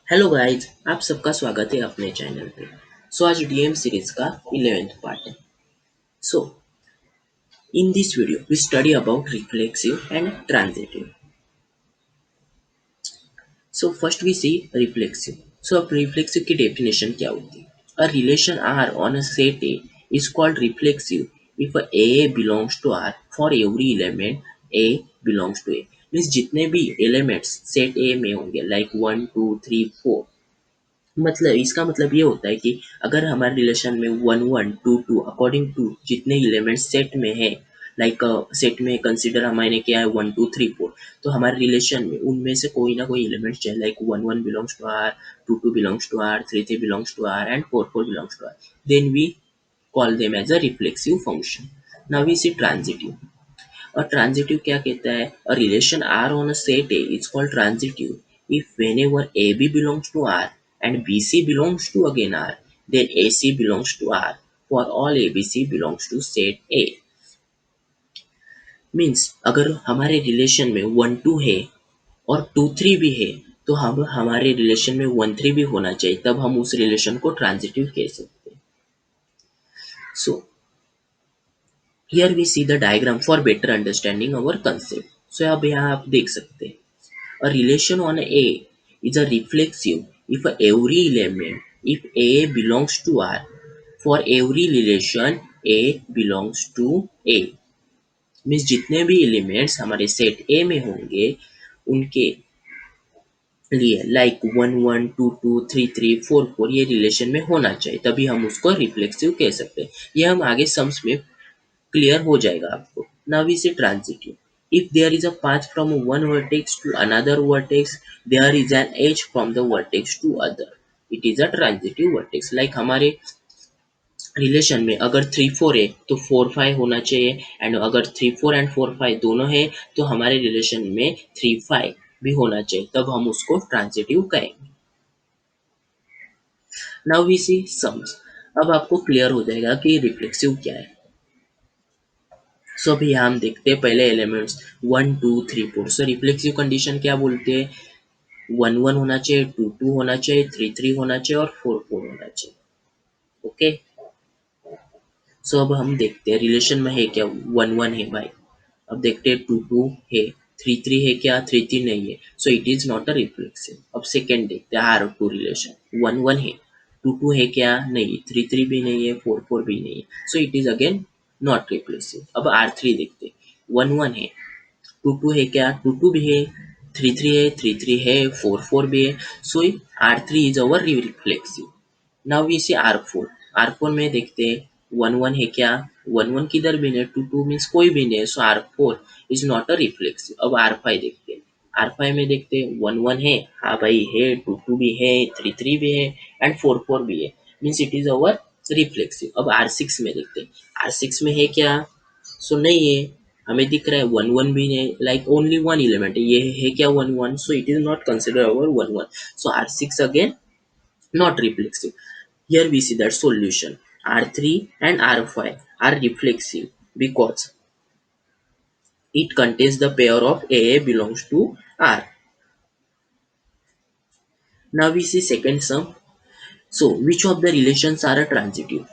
Hello guys, आप सबका स्वागत है अपने चैनल पे। आज डीएम सीरीज का 11th पार्ट है। So in this video we study about reflexive and transitive. First we see reflexive. अब रिफ्लेक्सिव की डेफिनेशन क्या होती है? A relation R on a set A is called reflexive if A belongs to R for every element A belongs to A. Means जितने भी elements set ए में होंगे like 1 2 3 4, मतलब इसका मतलब ये होता है कि अगर हमारे रिलेशन में 1 1 2 2 अकॉर्डिंग टू जितने एलिमेंट सेट में है, लाइक सेट में कंसिडर हमारे क्या है 1 2 3 4, तो हमारे रिलेशन में उनमें से कोई ना कोई एलिमेंट चाहिए, like 1 1 belongs to R, 2 2 belongs to R, 3 3 belongs to R and 4 4 belongs to R. Then we call them as a reflexive function. Now we see transitive. और ट्रांजिटिव क्या कहता है? A relation R on a set A is called transitive if whenever AB belongs to R and BC belongs to again R, then AC belongs to R for all ABC belongs to set A। Means अगर हमारे relation में 1 2 है और 2 3 भी है, तो हम हमारे रिलेशन में 1 3 भी होना चाहिए, तब हम उस रिलेशन को ट्रांजिटिव कह सकते हैं। So here we see the diagram for better understanding our concept. अब यहाँ आप देख सकते हैं a relation on A is a reflexive if every element if A belongs to R, for every relation A belongs to A। Means जितने भी elements हमारे set ए में होंगे उनके लिए लाइक 1 1 2 2 3 3 4 4 ये रिलेशन में होना चाहिए, तभी हम उसको रिफ्लेक्सिव कह सकते हैं। ये हम आगे सम्स में क्लियर हो जाएगा आपको। नाउ वी से transitive. If there is a path from one vertex to another vertex, there is an edge from the vertex to other, it is a transitive vertex। Like हमारे relation में अगर 3 4 है तो 4 5 होना चाहिए, एंड अगर 3 4 and 4 5 दोनों है तो हमारे रिलेशन में 3 5 भी होना चाहिए, तब हम उसको ट्रांजिटिव कहेंगे। Now we see sums. अब आपको क्लियर हो जाएगा कि रिफ्लेक्सिव क्या है। अभी यहाँ हम देखते हैं पहले एलिमेंट्स 1 2 3 4। रिफ्लेक्सिव कंडीशन क्या बोलते हैं? 1 1 होना चाहिए, 2 2 होना चाहिए, 3 3 होना चाहिए और 4 4 होना चाहिए। ओके। अब हम देखते हैं रिलेशन में है क्या 1 1 है भाई। अब देखते हैं 2 2 है, 3 3 है क्या? 3 3 नहीं है, so it is not a reflexive. अब सेकेंड देखते हैं R2 रिलेशन 1 1 है, 2 2 है क्या? नहीं, 3 3 भी नहीं है, 4 4 भी नहीं है, so it is again not reflexive. अब R3 देखते हैं 1 1 है, 2 2 है क्या? 2 2 भी है, 3 3 है, 3 3 है, 4 4 भी है, so R3 is our reflexive. Now we see R4। R4 में देखते हैं 1 1 है क्या? 1 1 किधर भी नहीं, 2 2 मीन्स कोई भी नहीं है, सो R4 is not a reflexive. अब R5 देखते हैं। R5 में देखते हैं 1 1 है, हाँ भाई है, 2 2 भी है, 3 3 भी है एंड 4 4 भी है, means it is our reflexive. अब R6 में देखते हैं। R6 में है क्या? सो नहीं है, हमें दिख रहा है 1 1 भी नहीं, लाइक ओनली वन एलिमेंट है, ये है क्या? 1 1, सो it is not consider our 1 1, so R6 again not reflexive। Here we see that solution R3 and R5 are reflexive because it contains the pair of AA belongs to R। Now we see second sum। Which of the relations are a transitive?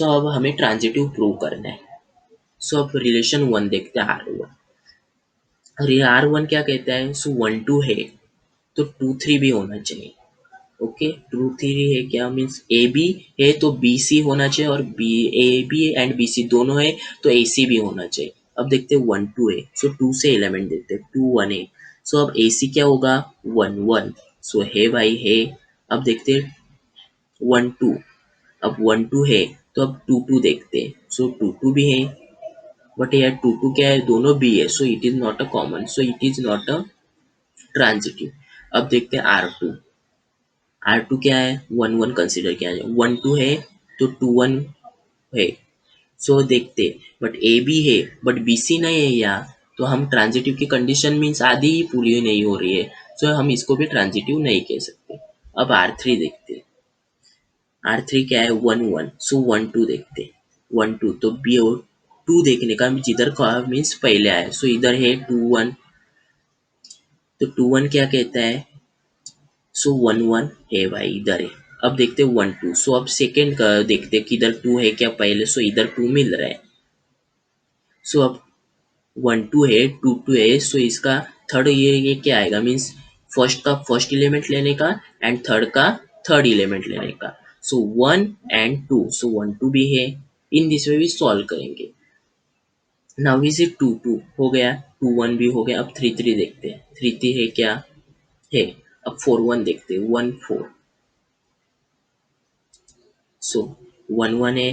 अब हमें transitive prove करना है। अब relation 1 देखते हैं R1। और ये R1 क्या कहता है? 1 2 है तो 2 3 भी होना चाहिए। ओके, 2 3 है क्या? मीन्स ए बी है तो बी सी होना चाहिए, और B A B and B C दोनों है तो ए सी भी होना चाहिए। अब देखते हैं 1 2 है, 2 से एलिमेंट देखते हैं, 2 1 है, अब ए सी क्या होगा? 1 1, है भाई है। अब देखते हैं 1 2। अब 1 2 है तो अब 2 2 देखते हैं, 2 2 भी है, बट यार 2 2 क्या है? दोनों बी है, so it is not a common, so it is not a transitive. अब देखते हैं R2। R2 क्या है? 1 1 कंसिडर किया जाए, 1 2 है तो 2 1 है, देखते, बट ए बी है बट बी सी नहीं है यहाँ, तो हम ट्रांजिटिव की कंडीशन मीन्स आधी ही पूरी नहीं हो रही है, हम इसको भी ट्रांजिटिव नहीं कह सकते। अब R3 देखते। R3 क्या है? 1 1, 1 2 देखते, 1 2 तो बी और 2 देखने का जिधर का मीन्स पहले आया, इधर है 2 1, तो 2 1 क्या कहता है? सो वन वन है भाई, इधर है। अब देखते हैं वन टू, सो अब सेकेंड का देखते हैं कि इधर टू है क्या पहले, सो इधर टू मिल रहा है। सो अब वन टू है, टू टू है, सो इसका थर्ड ये क्या आएगा, मीन्स फर्स्ट का फर्स्ट एलिमेंट लेने का एंड थर्ड का थर्ड एलिमेंट लेने का। So one and two, so one two भी है, इन दिस वे भी सॉल्व करेंगे। Now is it two two हो गया, टू वन भी हो गया। अब थ्री थ्री देखते हैं, थ्री थ्री है क्या, है। अब फोर वन देखते हैं, one four, so one one है,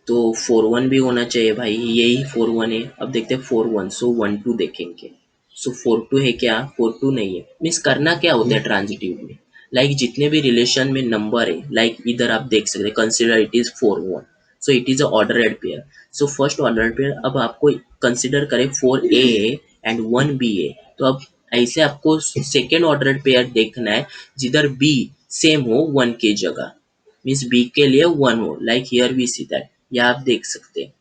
तो फोर वन भी होना चाहिए भाई, यही फोर वन है। अब देखते हैं four one, so one two देखेंगे। सो फोर टू है क्या, फोर टू नहीं है। मीन्स करना क्या होता है ट्रांजिटिव में, लाइक जितने भी रिलेशन में नंबर है, लाइक इधर आप देख सकते हैं, consider it is four one, so it is a ordered pair. So first order pair, अब आपको कंसिडर करें फोर ए है एंड वन बी है, तो अब ऐसे आपको सेकेंड ऑर्डर पेयर देखना है जिधर बी सेम हो वन के जगह, मीन्स बी के लिए वन हो, like here we see that, या आप देख सकते हैं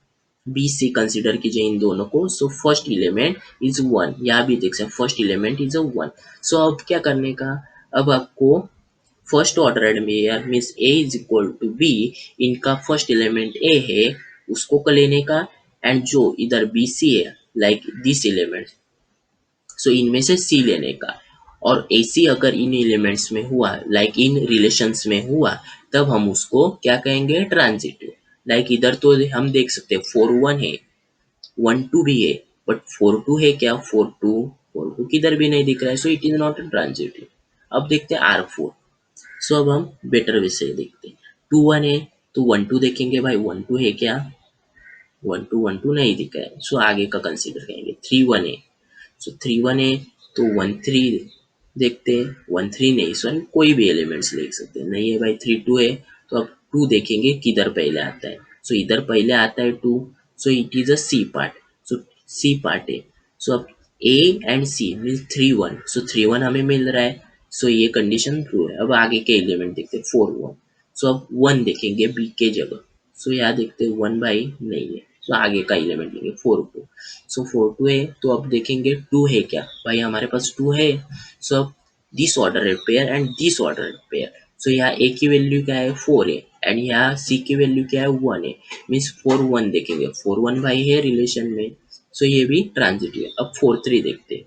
बी सी कंसिडर कीजिए इन दोनों को। So first element is one, यहाँ भी देख सकते हैं first element is a one. So अब क्या करने का, अब आपको फर्स्ट ऑर्डर में means A is equal to B, इनका फर्स्ट एलिमेंट ए है उसको का लेने का, एंड जो इधर बी सी है लाइक दिस एलिमेंट, सो इनमें से सी लेने का। और ऐसी अगर इन एलिमेंट्स में हुआ, लाइक इन रिलेशंस में हुआ, तब हम उसको क्या कहेंगे, ट्रांजिटिव। लाइक इधर तो हम देख सकते हैं फोर वन है, वन टू भी है, बट फोर टू है क्या, फोर टू किधर भी नहीं दिख रहा है, so it is not transitive. अब देखते हैं आर फोर। सो अब हम बेटर वे से देखते हैं, टू वन है तो वन टू देखेंगे भाई, वन टू है क्या, वन टू नहीं दिख रहा है, सो आगे का कंसिडर करेंगे। थ्री वन है, सो थ्री वन है तो वन थ्री देखते हैं, वन थ्री नहीं, सो हम कोई भी एलिमेंट्स लिख सकते हैं, नहीं है भाई थ्री टू है, तो अब टू देखेंगे किधर पहले आता है, सो इधर पहले आता है two, so it is a C part, so C part है। सो अब A and C means three one, so three one हमें मिल रहा है, सो ये कंडीशन ट्रू है। अब आगे के एलिमेंट देखते हैं, फोर वन, सो अब वन देखेंगे बी के जगह, सो यहाँ देखते हैं वन भाई नहीं है, सो आगे का एलिमेंट लेंगे four two. So four two है तो अब देखेंगे टू है क्या, भाई हमारे पास टू है, सो अब this order pair and this order pair, so यहाँ ए की वैल्यू क्या है, फोर है, एंड यहाँ सी की वैल्यू क्या है, वन है, मीन्स फोर वन देखेंगे, फोर वन भाई है रिलेशन में, सो ये भी ट्रांजिटिव है। अब फोर थ्री देखते हैं,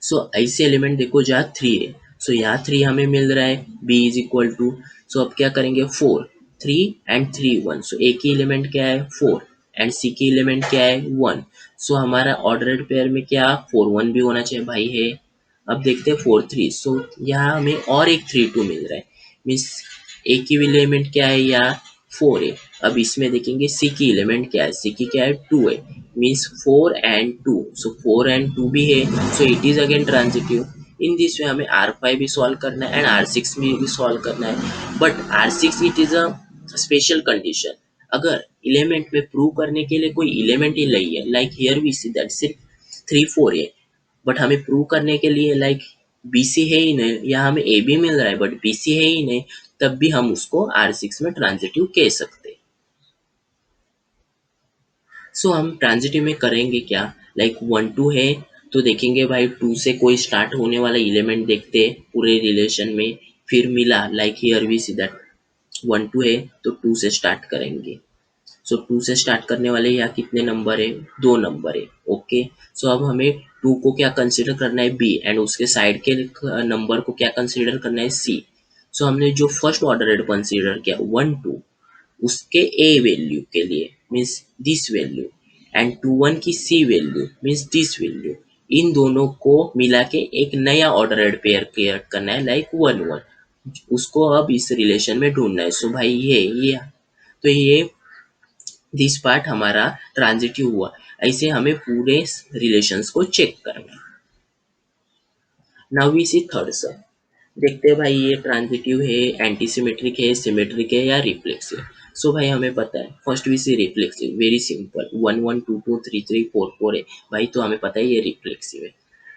सो ऐसे एलिमेंट देखो जहाँ थ्री है, सो यहाँ थ्री हमें मिल रहा है, B is equal to, so अब क्या करेंगे, four three and three one, so A की एलिमेंट क्या है, फोर, एंड सी की एलिमेंट क्या है, वन। सो हमारा ऑर्डरेड पेयर में क्या, फोर वन भी होना चाहिए भाई है। अब देखते हैं फोर थ्री, सो यहाँ हमें और एक थ्री टू मिल रहा है, मीन्स ए की एलिमेंट क्या है यहाँ, फोर है। अब इसमें देखेंगे सी की एलिमेंट क्या है, सी की क्या है, टू है, means four and two, so four and two भी है, so it is again transitive. In this way हमें आर फाइव भी सॉल्व करना है एंड आर सिक्स भी सॉल्व करना है, but R six it is a special condition, अगर एलिमेंट में प्रूव करने के लिए कोई एलिमेंट ही नहीं है, like here we see that सिर्फ थ्री फोर है, बट हमें प्रूव करने के लिए लाइक बी सी है ही नहीं, या हमें ए बी मिल रहा है बट बी सी है ही नहीं, तब भी हम उसको आर सिक्स में ट्रांजिटिव कह सकते हैं। सो हम ट्रांजिटिव में करेंगे क्या, लाइक वन टू है तो देखेंगे भाई टू से कोई स्टार्ट होने वाला एलिमेंट देखते हैं पूरे रिलेशन में, फिर मिला, like here we see that one two है तो टू से स्टार्ट करेंगे। सो टू से स्टार्ट करने वाले यहाँ कितने नंबर है, दो नंबर है, ओके। सो अब हमें टू को क्या कंसिडर करना है, बी, एंड उसके साइड के नंबर को क्या कंसिडर करना है, सी। सो हमने जो फर्स्ट ऑर्डर कंसिडर किया वन टू, उसके ए वैल्यू के लिए means this value, and two one की C value means this value, इन दोनों को मिला के एक नया ऑर्डर पेयर क्रिएट करना है, लाइक वन वन, उसको अब इस रिलेशन में ढूंढना है। सो भाई ये तो ये दिस पार्ट हमारा ट्रांजिटिव हुआ। ऐसे हमें पूरे रिलेशंस को चेक करना है। Now we see third sum, देखते हैं भाई ये ट्रांजिटिव है, एंटीसिमेट्रिक है, सिमेट्रिक है या रिफ्लेक्सिव। सो भाई हमें पता है, first we see reflexive, very simple, one one two two three three four four है भाई, तो हमें पता है ये रिफ्लेक्सिव है।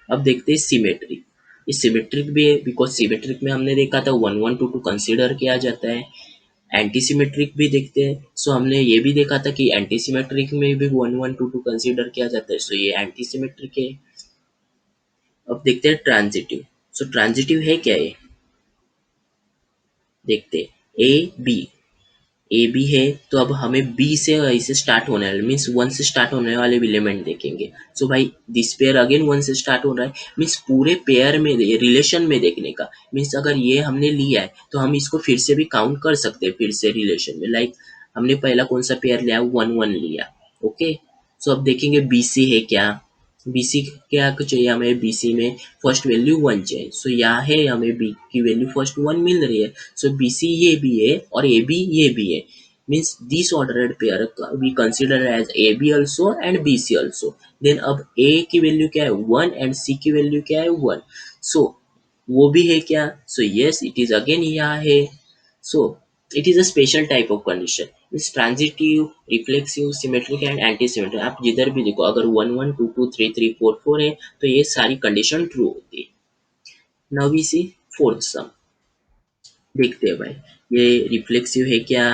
अब देखते हैं सिमेट्रिक, ये सिमेट्रिक भी है बिकॉज सिमेट्रिक में हमने देखा था one one two two consider किया जाता है। एंटीसिमेट्रिक भी देखते हैं, सो हमने ये भी देखा था कि एंटीसिमेट्रिक में भी one one two two consider किया जाता है, सो ये एंटीसिमेट्रिक है। अब देखते हैं ट्रांजिटिव, सो ट्रांजिटिव है क्या ये, देखते ए बी, ए बी है तो अब हमें बी से ऐसे स्टार्ट होने वाले मीन्स वन से स्टार्ट होने वाले एलिमेंट देखेंगे। सो भाई दिस पेयर अगेन वन से स्टार्ट हो रहा है, मीन्स पूरे पेयर में रिलेशन में देखने का। मीन्स अगर ये हमने लिया है तो हम इसको फिर से भी काउंट कर सकते हैं फिर से रिलेशन में। लाइक हमने पहला कौन सा पेयर लिया, वन वन लिया। ओके, सो अब देखेंगे बी सी है क्या। बी सी क्या चाहिए हमें, बी सी में फर्स्ट वैल्यू वन चाहिए। सो यहाँ है हमें बी की वैल्यू फर्स्ट वन मिल रही है। सो बी सी ये भी है और ए बी ये भी है, means this ordered pair we consider as AB also and BC also। then अब A की वैल्यू क्या है वन एंड C की वैल्यू क्या है वन। सो वो भी है क्या, so yes it is again यहाँ है। So it is a special type of condition, means transitive, reflexive, symmetric and anti symmetric. आप जिधर भी देखो अगर one one two two three three four four है तो ये सारी कंडीशन ट्रू होती है। Now we see fourth sum, देखते हैं भाई ये रिफ्लेक्सिव है क्या।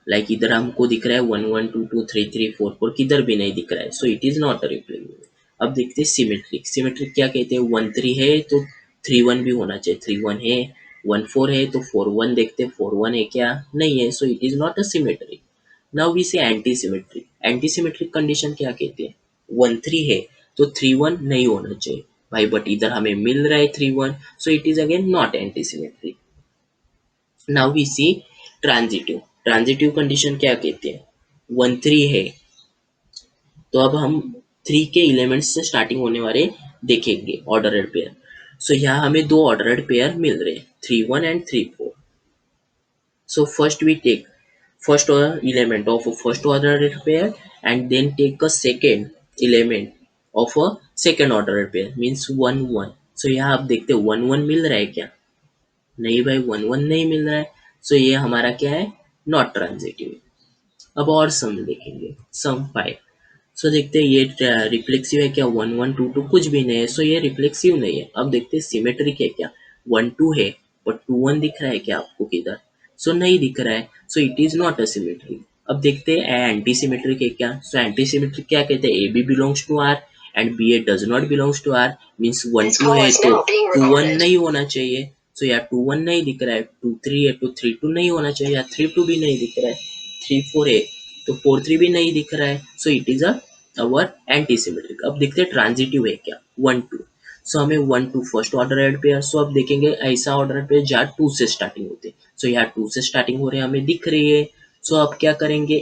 लाइक इधर हमको दिख रहा है one one two two three three four four, किधर भी नहीं दिख रहा है, so it is not a reflexive. अब देखते हैं सिमेट्रिक। सिमेट्रिक क्या कहते हैं, वन थ्री है तो थ्री वन भी होना चाहिए, थ्री वन है। वन फोर है तो फोर वन देखते हैं, फोर वन है क्या, नहीं है, so it is not a symmetric. Now we see anti symmetric. Anti symmetric condition क्या कहते हैं, वन थ्री है तो थ्री वन नहीं होना चाहिए भाई, बट इधर हमें मिल रहा है three one, so it is again not anti symmetric. Now we see transitive. Transitive condition क्या कहते हैं, वन थ्री है तो अब हम थ्री के एलिमेंट्स से स्टार्टिंग होने वाले देखेंगे ऑर्डरेड पेयर। सो यहाँ हमें दो ऑर्डरेड पेयर मिल रहे हैं, three one and three four. So first we take first element of a first ordered pair and then take a second element of a second ordered pair means one one. So यहाँ आप देखते हैं one one मिल रहा है क्या, नहीं भाई one one नहीं मिल रहा है, सो ये हमारा क्या है, नॉट ट्रांजिटिव। अब और सम देखेंगे, सम फाइव। सो देखते हैं ये रिफ्लेक्सिव है क्या, वन वन टू टू कुछ भी नहीं है, सो ये रिफ्लेक्सिव नहीं है। अब देखते हैं सिमेट्रिक है क्या, वन टू है बट टू वन दिख रहा है क्या आपको किधर, सो नहीं दिख रहा है, so it is not a symmetric. अब देखते हैं एंटी सिमेट्रिक है क्या। सो एंटी सिमेट्रिक क्या कहते हैं, A B belongs to R and B A does not belongs to R, means one two है तो टू वन नहीं होना चाहिए। सो यार टू वन नहीं दिख रहा है, टू थ्री है तो थ्री टू नहीं होना चाहिए, या थ्री टू भी नहीं दिख रहा है, थ्री फोर है तो फोर थ्री भी नहीं दिख रहा है, so it is our anti symmetric. अब देखते हैं ट्रांजिटिव है क्या, वन टू। सो हमें one two first ordered pair, so अब देखेंगे ऐसा ऑर्डर पेयर जहाँ टू से स्टार्टिंग होते हैं। सो यहाँ टू से स्टार्टिंग हो रहे हैं हमें दिख रही है। सो अब क्या करेंगे,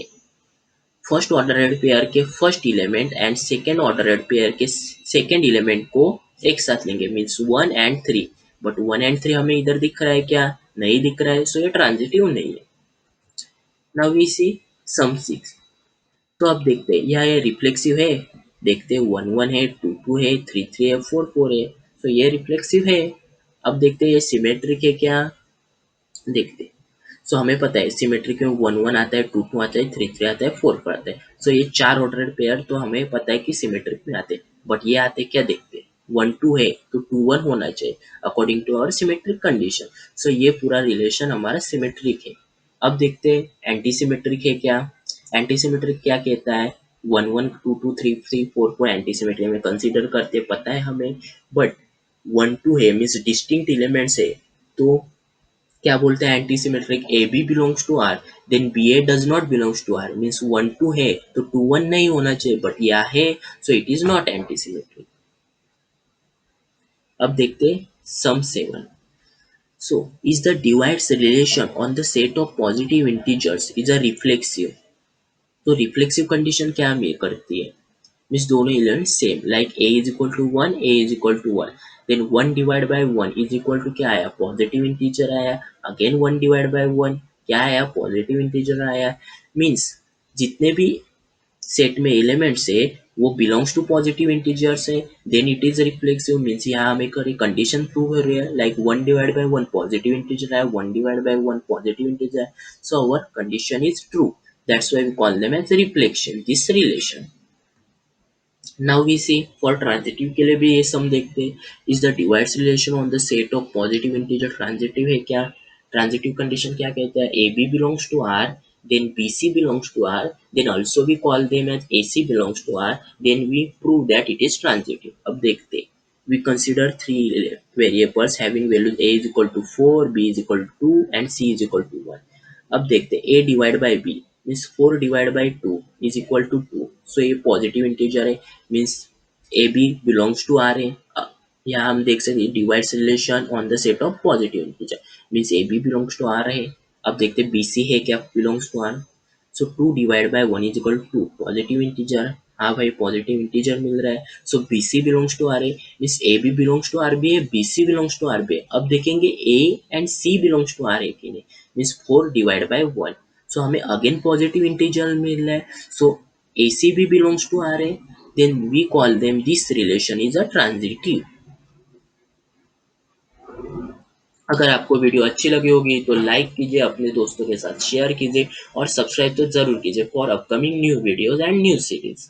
फर्स्ट ऑर्डर पेयर के first element and second order pair के सेकेंड इलेमेंट को एक साथ लेंगे, means one and three. But one and three हमें इधर दिख रहा है क्या, नहीं दिख रहा है, सो ये ट्रांजिटिव नहीं है। Now we see some six. तो अब देखते हैं यहाँ ये रिफ्लेक्सिव है, देखते हैं वन वन है, टू टू है, थ्री थ्री है, फोर फोर है, तो ये रिफ्लेक्सिव है। अब देखते हैं ये सिमेट्रिक है क्या, देखते। सो हमें पता है सिमेट्रिक में वन वन आता है, टू टू आता है, थ्री थ्री आता है, फोर फोर आता है, सो ये चार ऑर्डर पेयर तो हमें पता है कि सिमेट्रिक में आते हैं। बट ये आते क्या, देखते वन टू है तो टू वन होना चाहिए according to our symmetric condition. So ये पूरा रिलेशन हमारा सिमेट्रिक है। अब देखते हैं एंटी सिमेट्रिक है क्या। एंटी सिमेट्रिक क्या कहता है, one one two two three three four को एंटी सिमेट्रिक में कंसिडर करते पता है हमें, बट वन टू है मीन्स डिस्टिंक्ट एलिमेंट्स है, तो क्या बोलते हैं anti symmetric, A B belongs to R then B A does not belongs to R, means one two है तो टू वन नहीं होना चाहिए, बट यह है, so it is not anti symmetric. अब देखते हैं sum seven. So is the divides relation on the set of positive integers is a reflexive. तो रिफ्लेक्सिव कंडीशन क्या में करती है, मीन्स दोनों element same, like A is equal to one, A is equal to one, then one divide by one is equal to क्या आया, positive integer आया, again one divide by one क्या आया, पॉजिटिव इंटीजर आया। Means जितने भी set में elements है वो बिलोंग्स टू पॉजिटिव इंटीजर्स है, then it is reflexive. Means यहाँ हमें कंडीशन प्रूव हो रही है, like one divide by one positive integer आया, one divide by one positive integer आया, so our condition is true, that's why we call them as reflection this relation. Now we see for transitive के लिए भी ये sum देखते हैं, is the divides relation on the set of positive integer transitive है क्या। Transitive condition क्या कहता है, A B belongs to R then B C belongs to R then also we call them as A C belongs to R then we prove that it is transitive. अब देखते हैं we consider three variables having values a is equal to 4, b is equal to 2 and c is equal to 1. अब देखते हैं a divide by b means 4 divide by 2 is equal to 2. So ये positive integer है means A B belongs to R है. यहाँ हम देख सकते हैं divides relation on the set of positive integer means A B belongs to R है. अब देखते हैं बी सी है क्या belongs to R. So 2 divide by 1 is equal to positive integer. हाँ भाई पॉजिटिव इंटीजर मिल रहा है. So B C belongs to R A means A B belongs to R B है B C belongs to R B. अब देखेंगे A and C belongs to R A की नहीं मीन्स 4 डिवाइड बाई 1. सो हमें again positive integer मिल रहा है. सो A C भी belongs to R A. Then we call them this relation is a transitive. अगर आपको वीडियो अच्छी लगी होगी तो लाइक कीजिए, अपने दोस्तों के साथ शेयर कीजिए और सब्सक्राइब तो जरूर कीजिए for upcoming new videos and new series.